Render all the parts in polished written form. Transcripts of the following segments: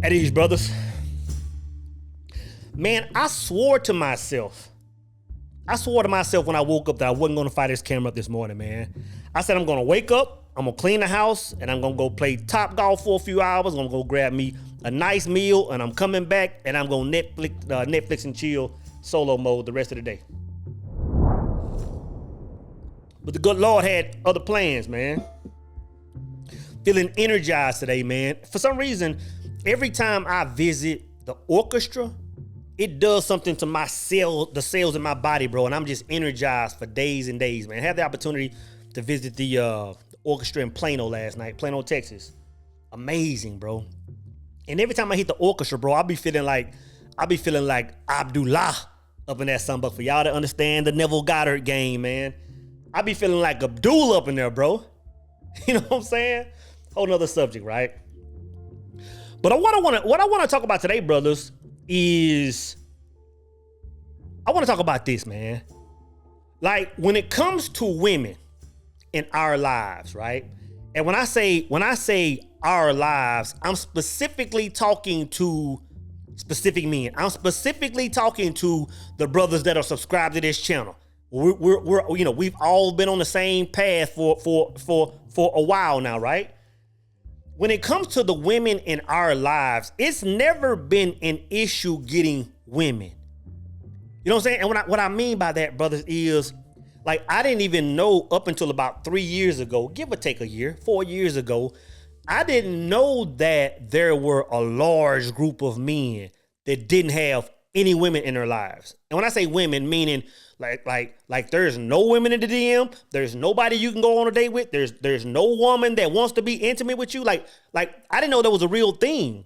At ease, brothers. Man, I swore to myself when I woke up that I wasn't going to fire this camera up this morning, man. I said I'm going to wake up, I'm going to clean the house, and I'm going to go play Top Golf for a few hours. I'm going to go grab me a nice meal, and I'm coming back, and I'm going to Netflix and chill solo mode the rest of the day. But the good Lord had other plans, man. Feeling energized today, man. For some reason, every time I visit the orchestra, it does something to the cells in my body, bro. And I'm just energized for days and days, man. I had the opportunity to visit the orchestra in Plano last night, Plano, Texas. Amazing, bro. And every time I hit the orchestra, bro, I'll be feeling like Abdullah up in that sunbuck. For y'all to understand the Neville Goddard game, man. I be feeling like Abdul up in there, bro. You know what I'm saying? Whole nother subject, right? But what I want to talk about today, brothers, is I want to talk about this, man. Like, when it comes to women in our lives, right? And when I say our lives, I'm specifically talking to specific men. I'm specifically talking to the brothers that are subscribed to this channel. We've all been on the same path for a while now, right? When it comes to the women in our lives, it's never been an issue getting women. You know what I'm saying? And what I mean by that, brothers, is like, I didn't even know up until about 3 years ago, give or take a year, 4 years ago, I didn't know that there were a large group of men that didn't have any women in their lives. And when I say women, meaning like there's no women in the DM, there's nobody you can go on a date with, there's no woman that wants to be intimate with you. Like I didn't know that was a real thing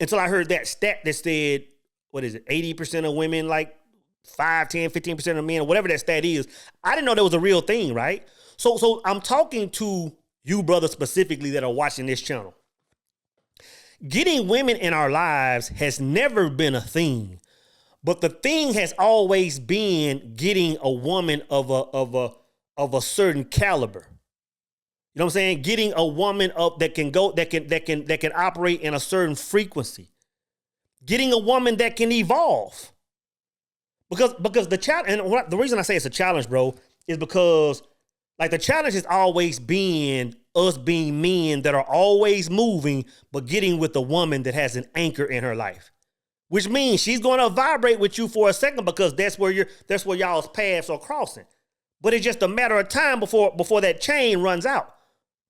until I heard that stat that said, what is it, 80% of women, like 5, 10, 15% of men, or whatever that stat is. I didn't know that was a real thing, right? So I'm talking to you brothers specifically that are watching this channel. Getting women in our lives has never been a thing. But the thing has always been getting a woman of a certain caliber. You know what I'm saying? Getting a woman that can operate in a certain frequency. Getting a woman that can evolve. Because the challenge, and the reason I say it's a challenge, bro, is because like the challenge has always been us being men that are always moving, but getting with a woman that has an anchor in her life. Which means she's going to vibrate with you for a second because that's where y'all's paths are crossing. But it's just a matter of time before that chain runs out,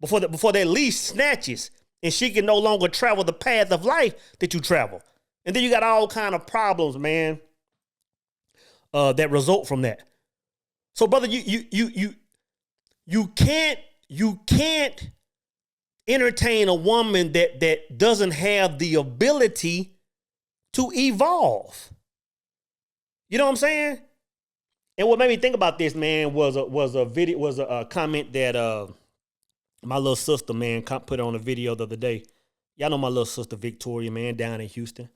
before that leash snatches, and she can no longer travel the path of life that you travel. And then you got all kind of problems, man, that result from that. So, brother, you can't entertain a woman that doesn't have the ability to evolve. You know what I'm saying? And what made me think about this, man, was a comment that my little sister, man, put on a video the other day. Y'all know my little sister Victoria, man, down in Houston.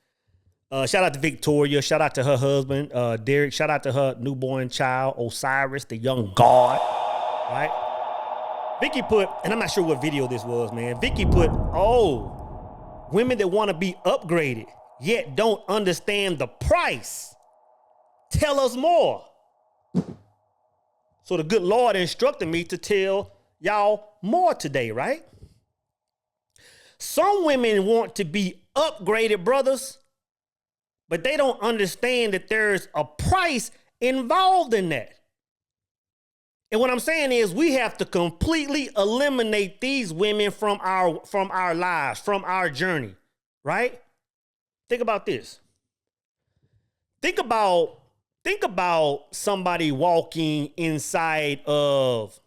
Shout out to Victoria. Shout out to her husband, Derek. Shout out to her newborn child, Osiris, the young god. Right? Vicky put, and I'm not sure what video this was, man. Vicky put, women that want to be upgraded yet don't understand the price. Tell us more. So the good Lord instructed me to tell y'all more today, right? Some women want to be upgraded, brothers, but they don't understand that there's a price involved in that. And what I'm saying is we have to completely eliminate these women from our lives, from our journey, right? Think about this. Think about somebody walking inside of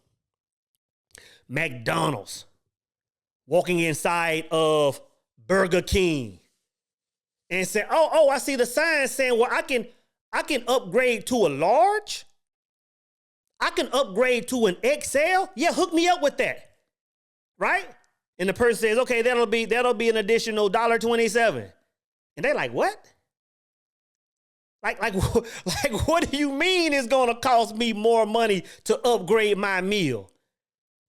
McDonald's, walking inside of Burger King, and say, "Oh, I see the sign saying, well, I can upgrade to a large. I can upgrade to an XL. Yeah, hook me up with that." Right? And the person says, "Okay, that'll be an additional $1.27." And they're like, "What? Like what do you mean it's gonna cost me more money to upgrade my meal?"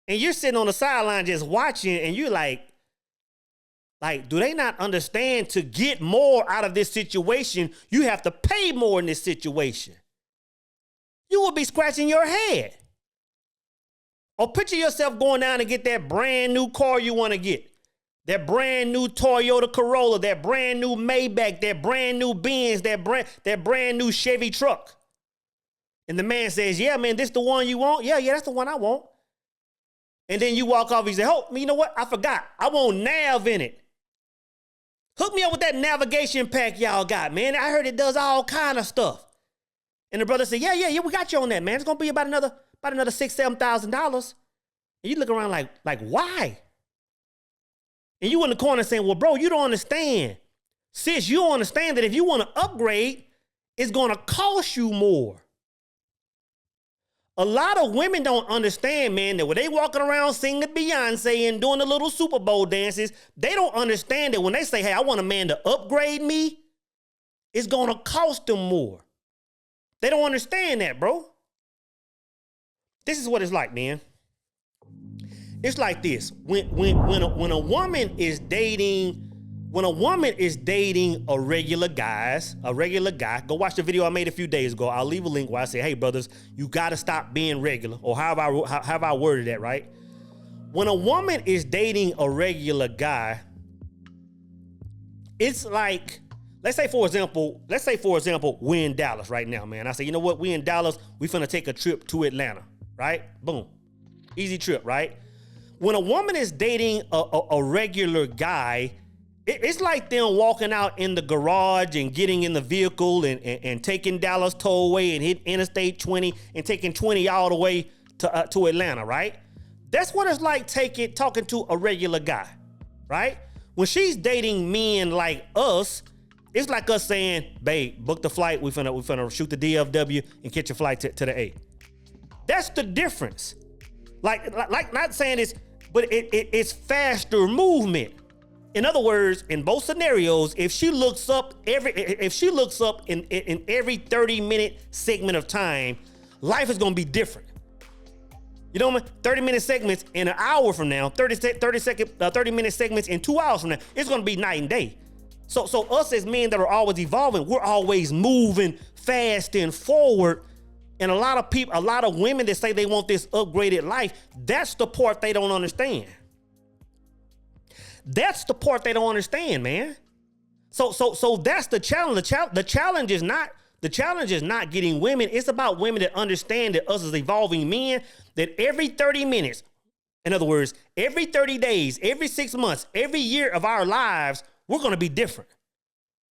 And you're sitting on the sideline just watching, and you're like, Like, do they not understand to get more out of this situation, you have to pay more in this situation? You will be scratching your head. Or picture yourself going down and get that brand new car you want to get. That brand new Toyota Corolla, that brand new Maybach, that brand new Benz, that brand new Chevy truck. And the man says, yeah, man, this the one you want? Yeah, that's the one I want. And then you walk off, you say, oh, you know what? I forgot. I want nav in it. Hook me up with that navigation pack y'all got, man. I heard it does all kind of stuff. And the brother said, yeah, we got you on that, man. It's gonna be about another $6,000-$7,000. And you look around like, why? And you in the corner saying, well, bro, you don't understand. Sis, you don't understand that if you want to upgrade, it's gonna cost you more. A lot of women don't understand, man, that when they walking around singing Beyonce and doing the little Super Bowl dances, they don't understand that when they say, hey, I want a man to upgrade me, it's going to cost them more. They don't understand that, bro. This is what it's like, man. It's like this. When a woman is dating a regular guy, go watch the video I made a few days ago. I'll leave a link where I say, hey, brothers, you got to stop being regular, or how have I worded that, right? When a woman is dating a regular guy, it's like, let's say, for example, we're in Dallas right now, man. I say, you know what? We in Dallas. We finna take a trip to Atlanta, right? Boom. Easy trip, right? When a woman is dating a regular guy, it's like them walking out in the garage and getting in the vehicle and taking Dallas tollway and hit Interstate 20 and taking 20 all the way to Atlanta, right? That's what it's like talking to a regular guy, right? When she's dating men like us, it's like us saying, babe, book the flight. We finna shoot the DFW and catch a flight to the A. That's the difference. Like not saying this, but it's faster movement. In other words, in both scenarios, if she looks up in every 30-minute segment of time, life is going to be different. You know what I mean? 30-minute segments in an hour from now, 30-minute segments in 2 hours from now, it's going to be night and day. So us as men that are always evolving, we're always moving fast and forward. And a lot of women that say they want this upgraded life, that's the part they don't understand. That's the part they don't understand, man. So that's the challenge. The challenge is not getting women. It's about women that understand that us as evolving men, that every 30 minutes, in other words, every 30 days, every 6 months, every year of our lives, we're going to be different.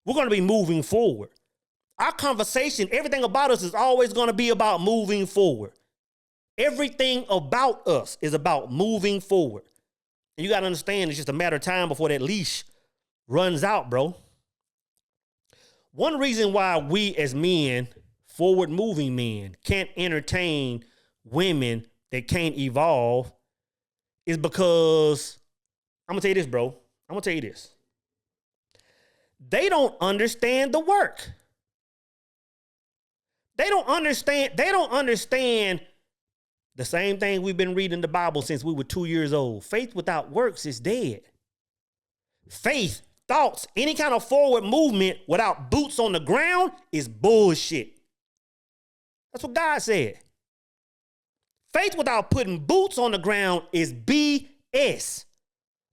We're going to be moving forward. Our conversation, everything about us is always going to be about moving forward. Everything about us is about moving forward. And you got to understand, it's just a matter of time before that leash runs out, bro. One reason why we as men, forward-moving men, can't entertain women that can't evolve is because, I'm going to tell you this, bro. I'm going to tell you this. They don't understand the work. They don't understand the same thing we've been reading in the Bible since we were 2 years old. Faith without works is dead. Faith, thoughts, any kind of forward movement without boots on the ground is bullshit. That's what God said. Faith without putting boots on the ground is BS.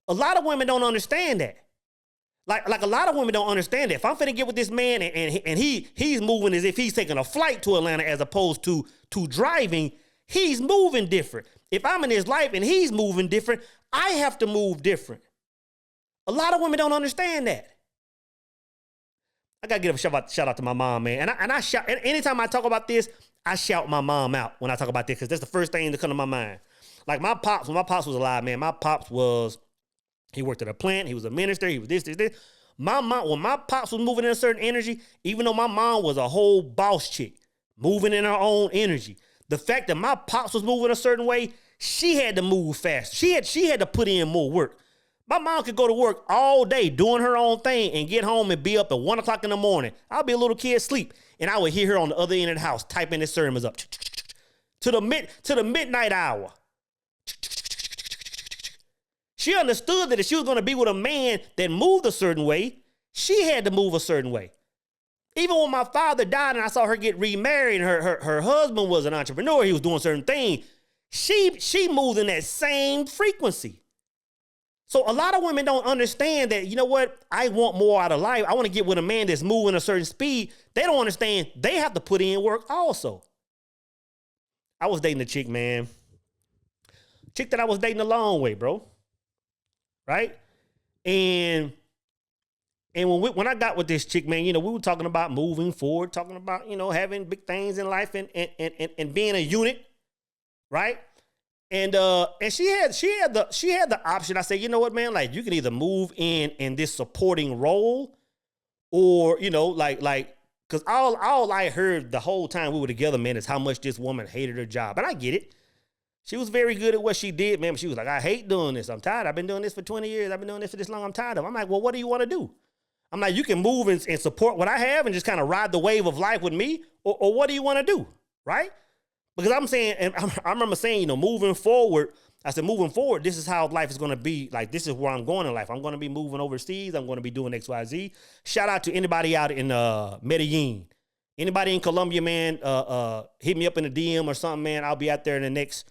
A lot of women don't understand that. Like a lot of women don't understand that. If I'm finna get with this man and he's moving as if he's taking a flight to Atlanta as opposed to driving, he's moving different. If I'm in his life and he's moving different, I have to move different. A lot of women don't understand that. I gotta give a shout out to my mom, man. And I shout, anytime I talk about this, I shout my mom out when I talk about this, because that's the first thing that comes to my mind. Like my pops, when my pops was alive, man, he worked at a plant, he was a minister, he was this. My mom, when my pops was moving in a certain energy, even though my mom was a whole boss chick, moving in her own energy, the fact that my pops was moving a certain way, she had to move fast. She had to put in more work. My mom could go to work all day doing her own thing and get home and be up at 1 o'clock in the morning. I'll be a little kid asleep, and I would hear her on the other end of the house typing his sermons up to the midnight hour. She understood that if she was going to be with a man that moved a certain way, she had to move a certain way. Even when my father died and I saw her get remarried and her husband was an entrepreneur, he was doing certain things, she moved in that same frequency. So a lot of women don't understand that, you know what, I want more out of life. I want to get with a man that's moving a certain speed. They don't understand they have to put in work also. I was dating a chick, man. Chick that I was dating a long way, bro. Right? And when I got with this chick, man, you know, we were talking about moving forward, talking about, you know, having big things in life and being a unit, right? And she had the option. I said, you know what, man, like you can either move in this supporting role, or, you know, like because all I heard the whole time we were together, man, is how much this woman hated her job. And I get it. She was very good at what she did, man. But she was like, I hate doing this. I'm tired. I've been doing this for 20 years. I've been doing this for this long. I'm tired of it. I'm like, well, what do you want to do? I'm like, you can move and support what I have and just kind of ride the wave of life with me. Or what do you want to do? Right? Because I'm saying, and I remember saying, you know, moving forward, I said, moving forward, this is how life is going to be. Like, this is where I'm going in life. I'm going to be moving overseas. I'm going to be doing X, Y, Z. Shout out to anybody out in Medellin. Anybody in Colombia, man, hit me up in the DM or something, man. I'll be out there in the next,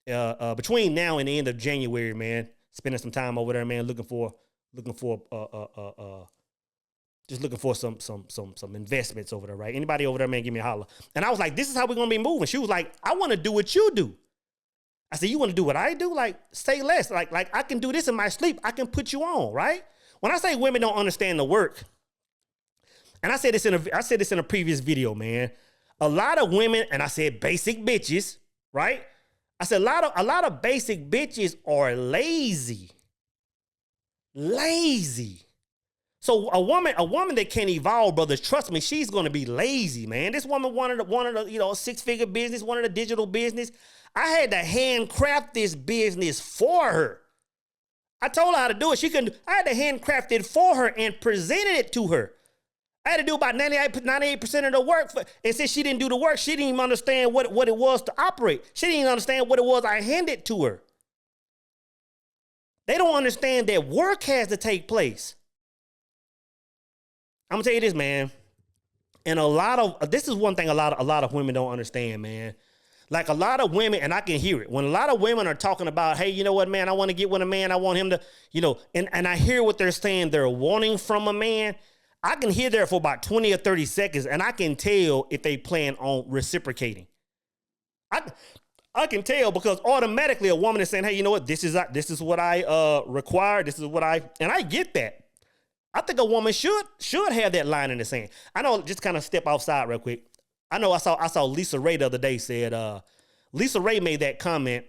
between now and the end of January, man. Spending some time over there, man, looking for some investments over there, right? Anybody over there, man, give me a holler. And I was like, this is how we're going to be moving. She was like, I want to do what you do. I said, you want to do what I do? Like, say less. Like I can do this in my sleep. I can put you on, right? When I say women don't understand the work, and I said this in a previous video, man. A lot of women, and I said basic bitches, right? I said a lot of basic bitches are lazy. Lazy. So a woman that can't evolve, brothers, trust me, she's gonna be lazy, man. This woman wanted a, you know, 6-figure business, wanted a digital business. I had to handcraft this business for her. I told her how to do it. I had to handcraft it for her and presented it to her. I had to do about 98% of the work. And since she didn't do the work, she didn't even understand what it was to operate. She didn't even understand what it was I handed to her. They don't understand that work has to take place. I'm gonna tell you this, man. And this is one thing a lot of women don't understand, man. Like a lot of women, and I can hear it, when a lot of women are talking about, hey, you know what, man, I want to get with a man. I want him to, you know, and I hear what they're saying they're wanting from a man. I can hear there for about 20 or 30 seconds, and I can tell if they plan on reciprocating. I can tell because automatically a woman is saying, hey, you know what, this is what I require. This is what and I get that. I think a woman should have that line in the sand. I know, just kind of step outside real quick. I know I saw Lisa Ray the other day said, Lisa Ray made that comment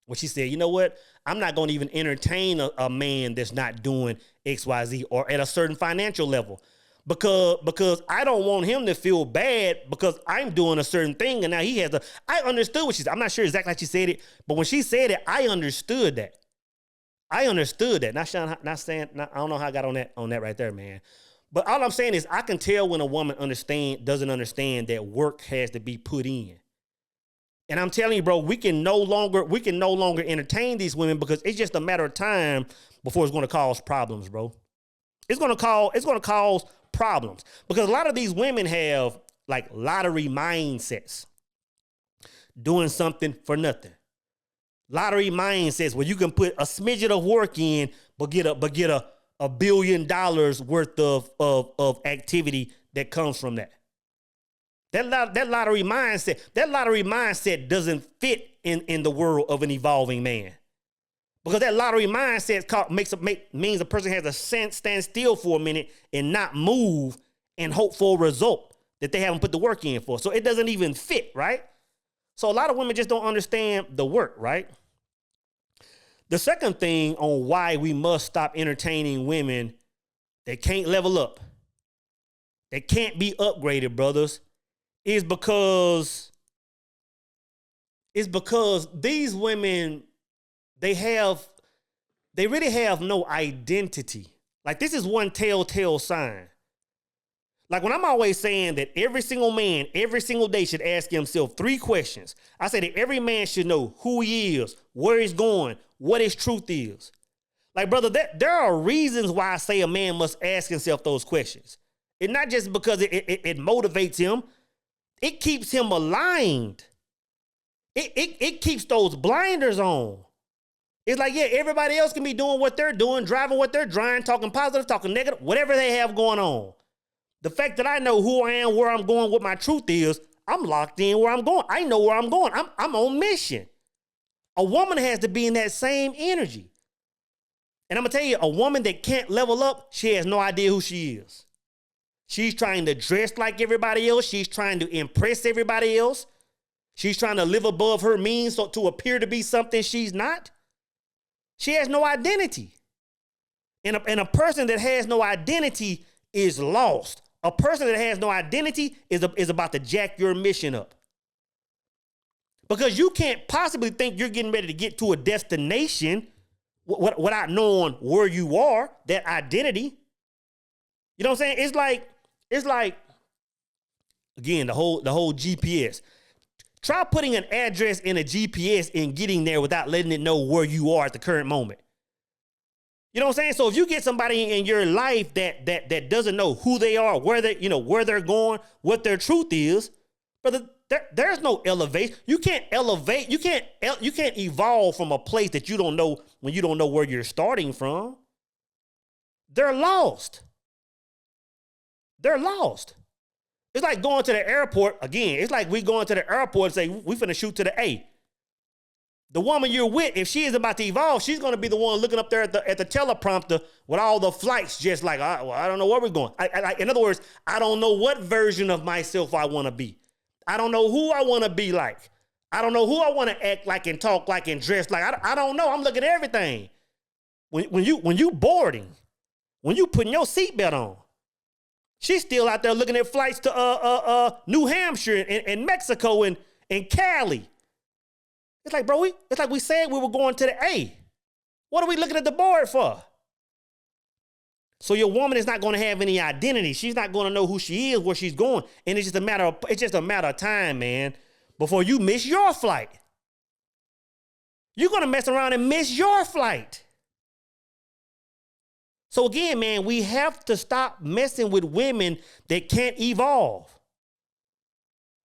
where she said, you know what? I'm not going to even entertain a man that's not doing X, Y, Z or at a certain financial level because I don't want him to feel bad because I'm doing a certain thing. And now he has I understood what she said. I'm not sure exactly how she said it, but when she said it, I understood that. I understood that. Not saying, I don't know how I got on that right there, man. But all I'm saying is I can tell when a woman doesn't understand that work has to be put in. And I'm telling you, bro, we can no longer entertain these women because it's just a matter of time before it's going to cause problems, bro. It's going to cause problems because a lot of these women have like lottery mindsets, doing something for nothing. Lottery mindsets where you can put a smidget of work in, but get a $1 billion worth of activity that comes from that. That lottery mindset doesn't fit in the world of an evolving man. Because that lottery mindset means a person has to stand still for a minute and not move and hope for a result that they haven't put the work in for. So it doesn't even fit, right? So a lot of women just don't understand the work, right? The second thing on why we must stop entertaining women that can't level up, that can't be upgraded, brothers, is because these women, they really have no identity. Like, this is one telltale sign. Like, when I'm always saying that every single man, every single day should ask himself 3 questions. I say that every man should know who he is, where he's going, what his truth is. Like, brother, there are reasons why I say a man must ask himself those questions. It's not just because it motivates him. It keeps him aligned. It keeps those blinders on. It's like, yeah, everybody else can be doing what they're doing, driving what they're driving, talking positive, talking negative, whatever they have going on. The fact that I know who I am, where I'm going, what my truth is, I'm locked in where I'm going. I know where I'm going. I'm on mission. A woman has to be in that same energy. And I'm going to tell you, a woman that can't level up, she has no idea who she is. She's trying to dress like everybody else. She's trying to impress everybody else. She's trying to live above her means so to appear to be something she's not. She has no identity. And a person that has no identity is lost. A person that has no identity is about to jack your mission up. Because you can't possibly think you're getting ready to get to a destination without knowing where you are, that identity. You know what I'm saying? It's like, again, the whole GPS. Try putting an address in a GPS and getting there without letting it know where you are at the current moment. You know what I'm saying? So if you get somebody in your life that doesn't know who they are, where they're going, what their truth is, brother, there's no elevation. You can't elevate. You can't evolve from a place that you don't know when you don't know where you're starting from. They're lost. They're lost. It's like going to the airport. Again, it's like we going to the airport and say, we finna shoot to the A. The woman you're with, if she is about to evolve, she's going to be the one looking up there at the teleprompter with all the flights just like, I don't know where we're going. In other words, I don't know what version of myself I want to be. I don't know who I want to be like. I don't know who I want to act like and talk like and dress like. I don't know. I'm looking at everything. When you boarding, when you putting your seatbelt on, she's still out there looking at flights to New Hampshire and Mexico and Cali. It's like, bro, it's like we said we were going to the A. What are we looking at the board for? So your woman is not going to have any identity. She's not going to know who she is, where she's going. And it's just a matter of time, man, before you miss your flight. You're going to mess around and miss your flight. So again, man, we have to stop messing with women that can't evolve.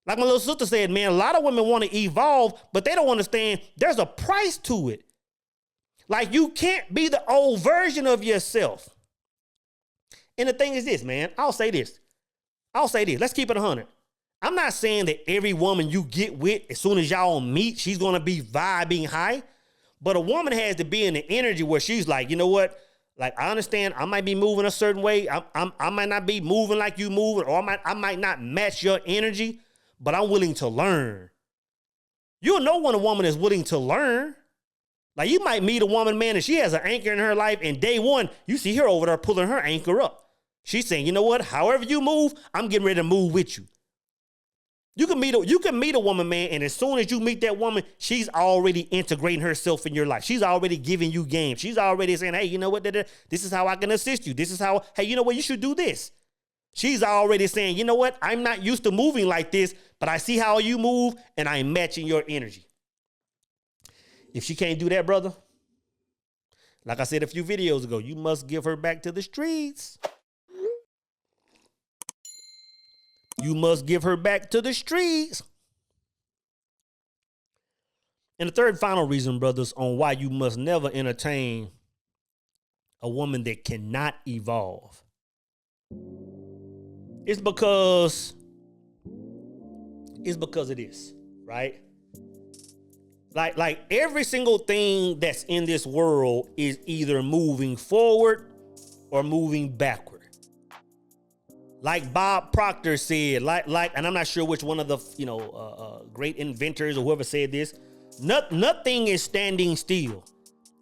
Like my little sister said, man, a lot of women want to evolve, but they don't understand there's a price to it. Like, you can't be the old version of yourself. And the thing is this, man, I'll say this. Let's keep it 100. I'm not saying that every woman you get with, as soon as y'all meet, she's going to be vibing high. But a woman has to be in the energy where she's like, you know what? Like, I understand I might be moving a certain way. I might not be moving like you moving, or I might not match your energy, but I'm willing to learn. You'll know when a woman is willing to learn. Like, you might meet a woman, man, and she has an anchor in her life, and day one, you see her over there pulling her anchor up. She's saying, you know what? However you move, I'm getting ready to move with you. You can meet a woman, man, and as soon as you meet that woman, she's already integrating herself in your life. She's already giving you game. She's already saying, hey, you know what? This is how I can assist you. This is how, hey, you know what? You should do this. She's already saying, you know what? I'm not used to moving like this, but I see how you move, and I'm matching your energy. If she can't do that, brother, like I said a few videos ago, you must give her back to the streets. You must give her back to the streets. And the third final reason, brothers, on why you must never entertain a woman that cannot evolve is because it is, right? Like every single thing that's in this world is either moving forward or moving backward. Like Bob Proctor said, and I'm not sure which one of the great inventors or whoever said this. Nothing is standing still.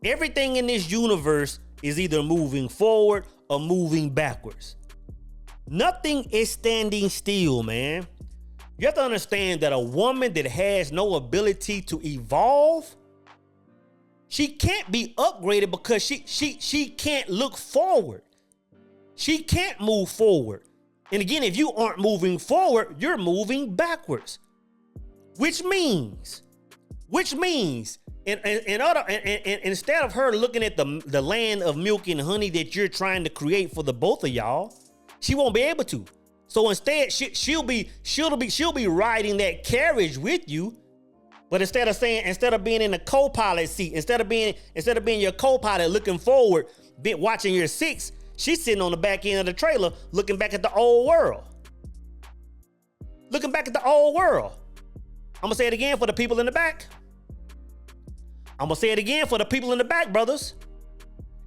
Everything in this universe is either moving forward or moving backwards. Nothing is standing still, man. You have to understand that a woman that has no ability to evolve, she can't be upgraded because she can't look forward. She can't move forward. And again, if you aren't moving forward, you're moving backwards. Which means And instead of her looking at the land of milk and honey that you're trying to create for the both of y'all, she won't be able to. So instead, she'll be riding that carriage with you. But instead of being in the co-pilot seat, instead of being your co-pilot looking forward, watching your six, she's sitting on the back end of the trailer looking back at the old world. Looking back at the old world. I'm gonna say it again for the people in the back. Brothers.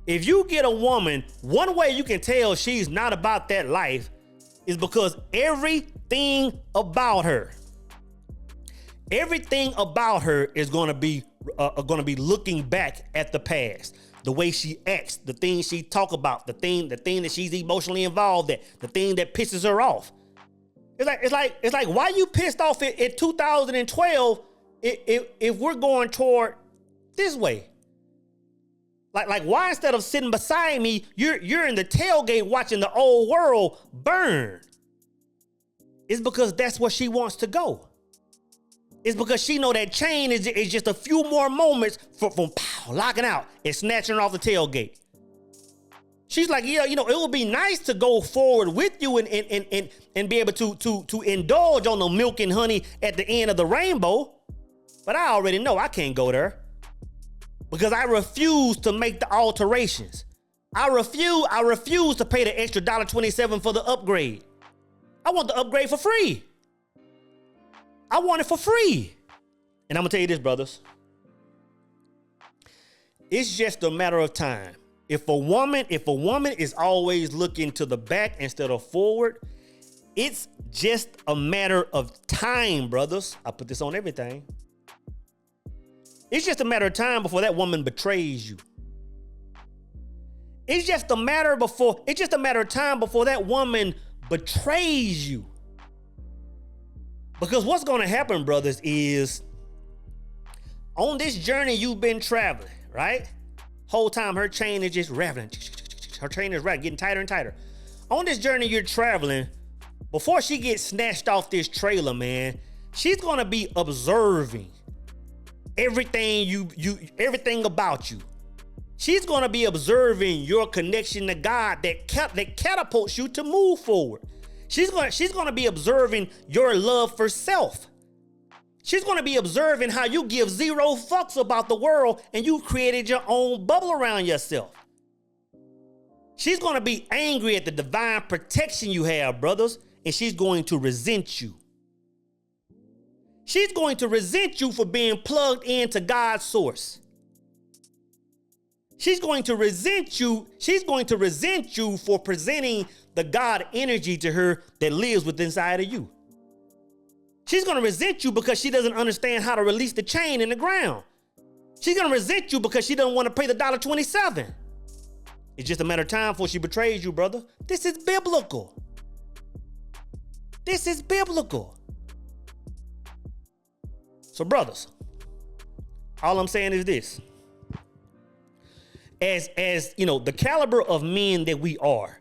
If you get a woman, one way you can tell she's not about that life is because everything about her is going to be looking back at the past. The way she acts, the things she talk about, the thing that she's emotionally involved in, the thing that pisses her off. It's like why you pissed off at 2012 if we're going toward this way? Like why instead of sitting beside me, you're in the tailgate watching the old world burn? It's because that's where she wants to go. It's because she know that chain is just a few more moments from locking out and snatching her off the tailgate. She's like, yeah, it would be nice to go forward with you and be able to indulge on the milk and honey at the end of the rainbow. But I already know I can't go there because I refuse to make the alterations. I refuse to pay the extra $1.27 for the upgrade. I want the upgrade for free. I want it for free. And I'm gonna tell you this, brothers. It's just a matter of time. If a woman is always looking to the back instead of forward, it's just a matter of time, brothers. I put this on everything. It's just a matter of time before that woman betrays you. It's just a matter of time before that woman betrays you. Because what's going to happen, brothers, is on this journey you've been traveling, right? Whole time her chain is just rattling. Her chain is rattling, getting tighter and tighter. On this journey you're traveling, before she gets snatched off this trailer, man, she's going to be observing everything about you. She's going to be observing your connection to God that catapults you to move forward. She's going to be observing your love for self. She's going to be observing how you give zero fucks about the world and you created your own bubble around yourself. She's going to be angry at the divine protection you have, brothers, and she's going to resent you. She's going to resent you for being plugged into God's source. She's going to resent you. She's going to resent you for presenting the God energy to her that lives within inside of you. She's going to resent you because she doesn't understand how to release the chain in the ground. She's going to resent you because she doesn't want to pay the $1.27. It's just a matter of time before she betrays you, brother. This is biblical. This is biblical. So, brothers, all I'm saying is this. As you know, the caliber of men that we are,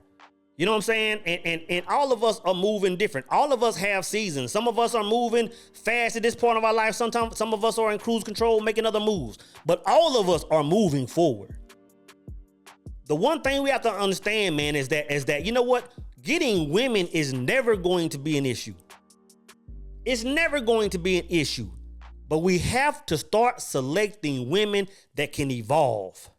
you know what I'm saying? And all of us are moving different. All of us have seasons. Some of us are moving fast at this point of our life. Sometimes some of us are in cruise control, making other moves. But all of us are moving forward. The one thing we have to understand, man, is that, you know what? Getting women is never going to be an issue. It's never going to be an issue. But we have to start selecting women that can evolve.